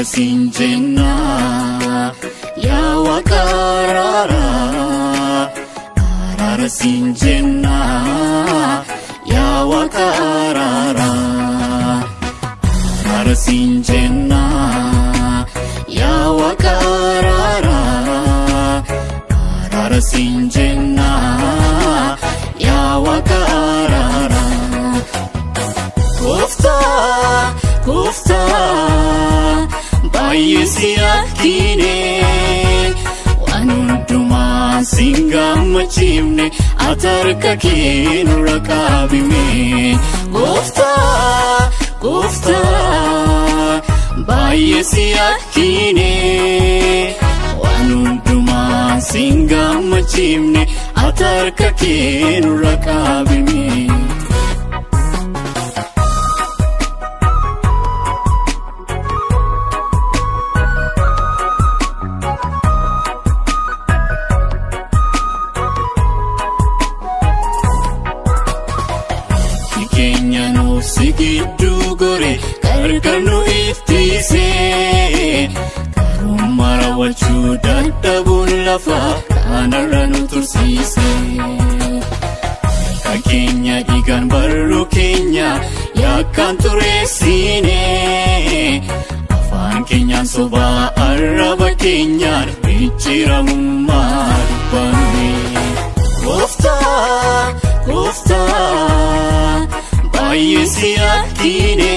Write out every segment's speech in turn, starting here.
Sinjena ya wakarara arara sinjena ya wakarara arara sinjena ya wakarara arara sinjena ya wakarara kofta Baay'isiyakine wanunduma singamachimne atarka keenu rakabime Gofta baay'isiyakine wanunduma singamachimne atarka keenu rakabime Sigidu gore karkanu iftise karumara wachuda dabun lafa kanaranu tursise kakenya igan baru kenya yakan turesine afan kenya soba araba kenya bichira mumarbane Gofta Baay'isiyakine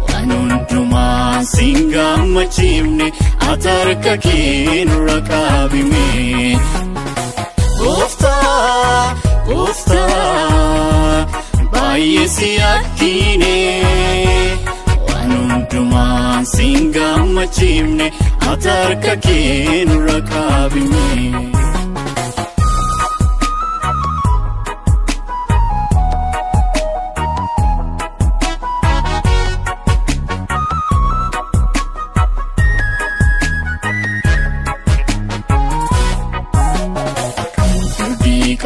wanunduma singamachimne atarka keenu rakabime Gofta baay'isiyakine wanunduma singamachimne atarka keenu rakabime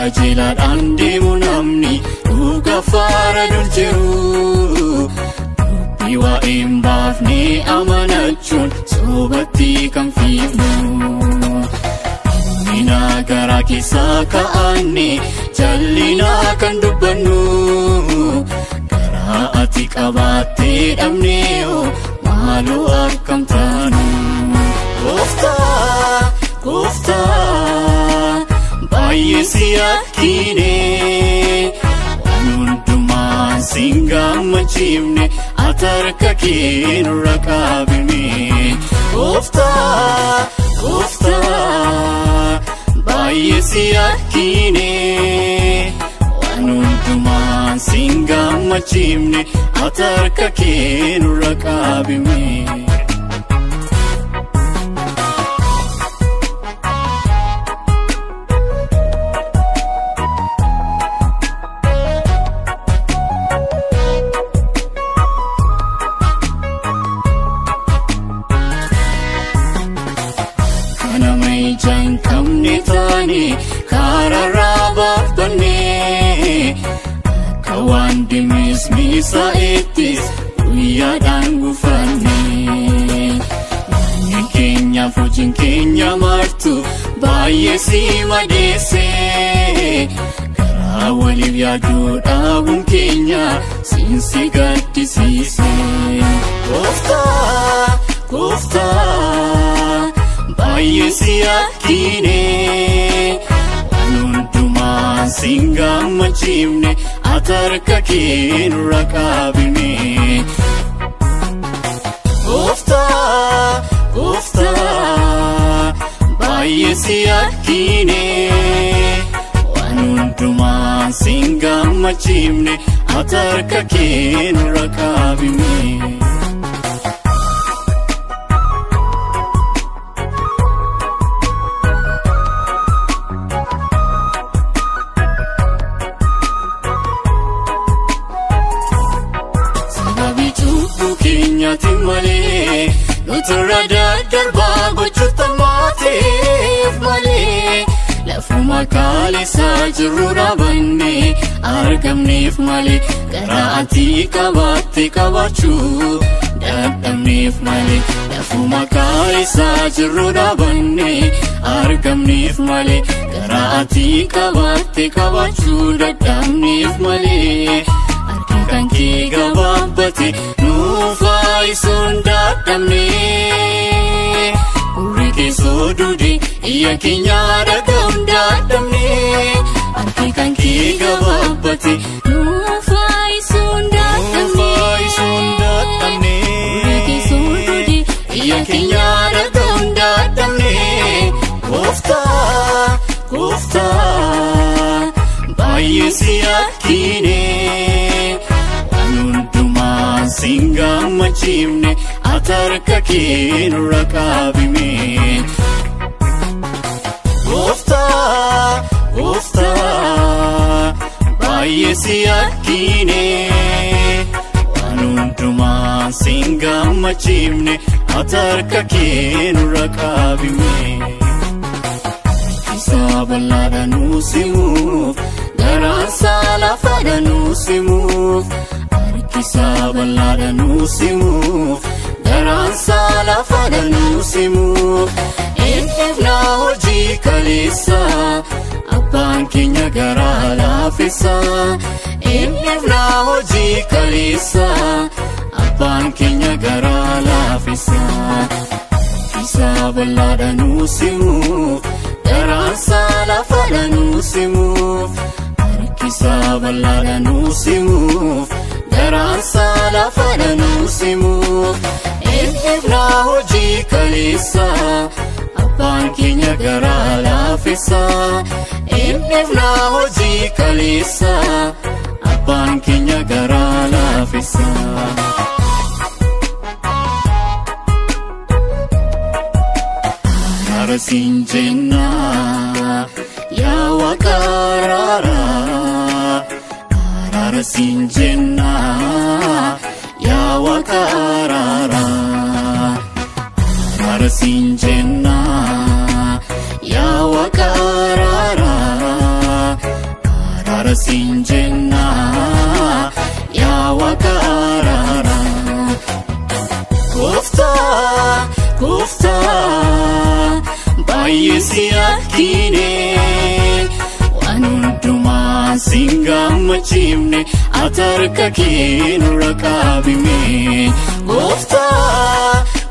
Kajilat andi munamni uga fara duljeru Biwa imbafni amanachun sobati kamfifnu Nina gara kisa kaani jallina kan dubbanu Gara ati qabate dhabneo malu akkam taanu Gofta Baay'isiyakine wanunduma singamachimne atarka keenu rakabime Gofta baay'isiyakine wanunduma singamachimne atarka keenu rakabime Kararabaf bane kawandi mismisa etis uyadan gufane Kenya fujin Kenya martu baay'isi madese Kara walif yaadu dhaabun Kenya sinsi gaddisiise Gofta baay'isiyakine wanunduma singamachimne atarka keenu rakabime Gofta baay'isiyakine wanunduma singamachimne atarka keenu rakabime Male nutrada darba gochuta mateef male lafuma kale sajrura banne argamneef male karaati kabate kabachu dadamneef argamneef malee lafuma kaa'isaa jirru dhaabanne argamneef malee garaa ati qabaatte qabachuu dadhabneef malee harki kan kee gabaabbate nuuf faayisuun dadhabne urri keessoo duude iyya keenya dhaga'uun dadhabne harki kan kee gabaabbate nuuf faayisuun dadhabne urri keessoo duude iyya keenya dhaga'uun dadhabne Gooftaa baay'ee si yakkine waan hundumaa sin gammachiifne ati harka kee nurra qabime Gooftaa baay'ee si yakkine waan hundumaa sin gammachiifne ati harka kee nurra qabime Balada nusimuuf garansa lafada nusimuuf harkisa balada nusimuuf garansa lafada nusimuuf Enfna hojii kaleessa abbaan keenya garaa laafessa Enfna hojii kaleessa abbaan keenya garaa laafessa harkisa balada nusimuuf Garansa lafada nusimuuf harkisa balada nusimuuf Garansa lafada nusimuuf Enfna hojii kaleessa abbaan keenya garaa laafessa Enfna hojii kaleessa abbaan keenya garaa laafessa Arasin jenna ya wakarara Arasin jenna ya wakarara Arasin jenna ya wakarara Arasin jenna ya wakarara Gooftaa baay'ee si yakkine waan hundumaa sin gammachiifne ati harka kee nurra qabime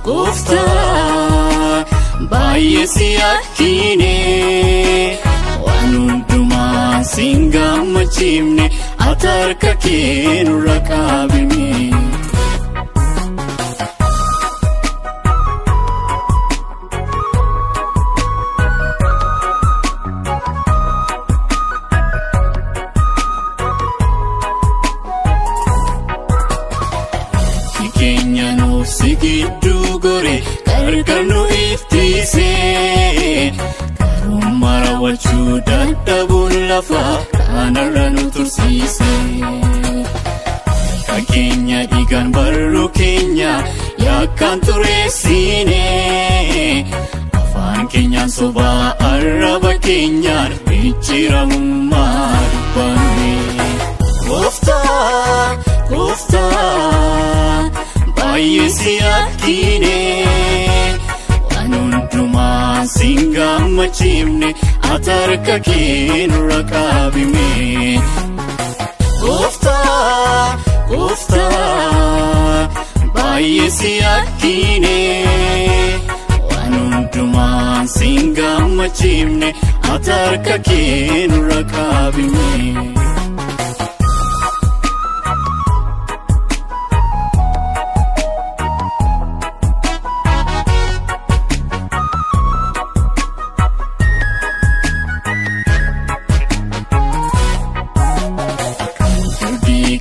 Gooftaa baay'ee si yakkine waan hundumaa sin gammachiifne ati harka kee nurra qabime Sigiddu gore gargarnu iftise karummaa raawwachuu dadhabuun lafa kanarra nu tursiise harka keenya dhiigaan barruu keenya yakkaan xureessine afaan keenyaan sobaa arraba keenyaan micciiramummaa dubbanne Gooftaa baay'ee si yakkine waan hundumaa sin gammachiifne ati harka kee nurra qabime Gooftaa baay'ee si yakkine waan hundumaa sin gammachiifne ati harka kee nurra qabime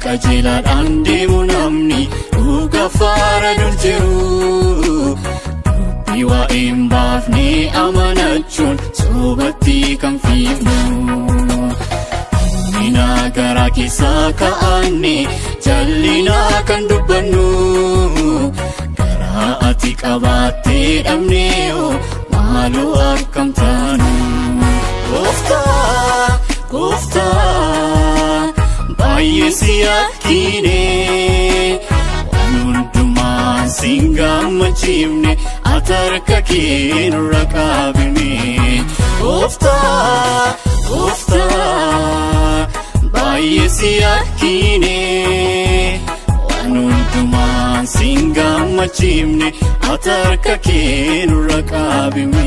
Qajeeladhaan deemu namni dhuga faara dur jiru dubbii waa'een baafne amanachuun sobatti kan fiifnu minaa garaa keessaa ka'anne jallinaa kan dubbannu garaa ati qabaattee dhabnee maaloo akkam taanu Gooftaa baay'ee si yakkine waan hundumaa sin gammachiifne ati harka kee nurra qaabime. Gooftaa baay'ee si yakkine waan hundumaan si gammachiifne ati harka kee nurra qaabime.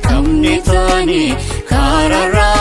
Kamne taane kararraa